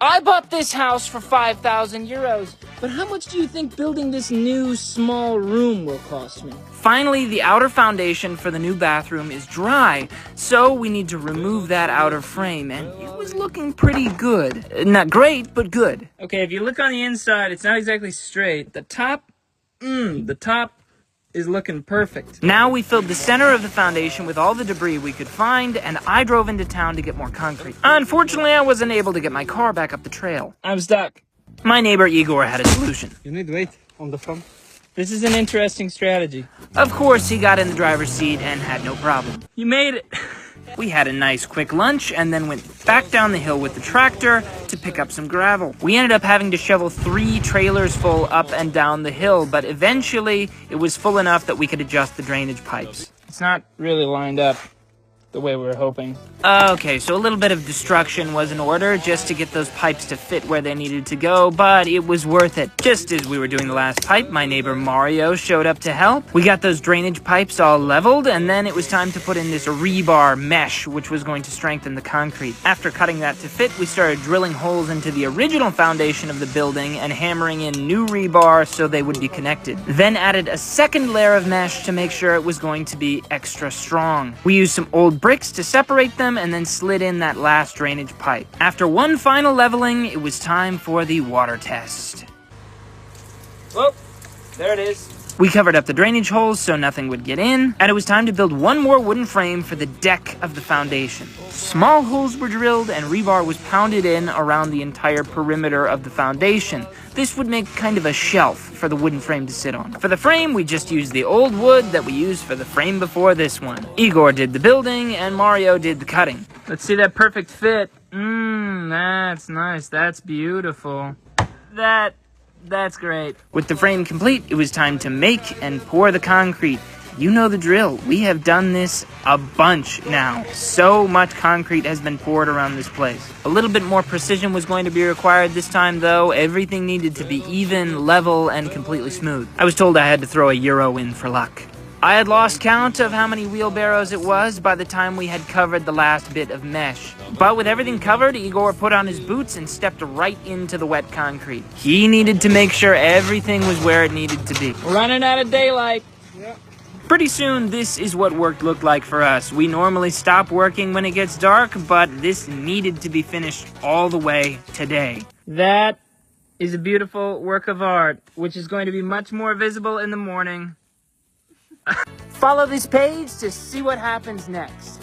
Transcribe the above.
I bought this house for 5,000 euros, but how much do you think building this new small room will cost me? Finally, the outer foundation for the new bathroom is dry, so we need to remove that outer frame, and it was looking pretty good. Not great, but good. Okay, if you look on the inside, it's not exactly straight. The top is looking perfect. Now we filled the center of the foundation with all the debris we could find, and I drove into town to get more concrete. Unfortunately, I wasn't able to get my car back up the trail. I'm stuck. My neighbor Igor had a solution. You need weight on the front. This is an interesting strategy. Of course, he got in the driver's seat and had no problem. You made it. We had a nice quick lunch and then went back down the hill with the tractor to pick up some gravel. We ended up having to shovel 3 trailers full up and down the hill, but eventually it was full enough that we could adjust the drainage pipes. It's not really lined up the way we were hoping. Okay, so a little bit of destruction was in order just to get those pipes to fit where they needed to go, but it was worth it. Just as we were doing the last pipe, my neighbor Mario showed up to help. We got those drainage pipes all leveled, and then it was time to put in this rebar mesh, which was going to strengthen the concrete. After cutting that to fit, we started drilling holes into the original foundation of the building and hammering in new rebar so they would be connected. Then added a second layer of mesh to make sure it was going to be extra strong. We used some old bricks to separate them and then slid in that last drainage pipe. After one final leveling, it was time for the water test. Oh, there it is. We covered up the drainage holes so nothing would get in, and it was time to build one more wooden frame for the deck of the foundation. Small holes were drilled and rebar was pounded in around the entire perimeter of the foundation. This would make kind of a shelf for the wooden frame to sit on. For the frame, we just used the old wood that we used for the frame before this one. Igor did the building and Mario did the cutting. Let's see that perfect fit. That's nice. That's beautiful. That's great. With the frame complete, it was time to make and pour the concrete. You know the drill. We have done this a bunch now. So much concrete has been poured around this place. A little bit more precision was going to be required this time, though. Everything needed to be even, level, and completely smooth. I was told I had to throw a euro in for luck. I had lost count of how many wheelbarrows it was by the time we had covered the last bit of mesh. But with everything covered, Igor put on his boots and stepped right into the wet concrete. He needed to make sure everything was where it needed to be. We're running out of daylight. Yeah. Pretty soon, this is what work looked like for us. We normally stop working when it gets dark, but this needed to be finished all the way today. That is a beautiful work of art, which is going to be much more visible in the morning. Follow this page to see what happens next.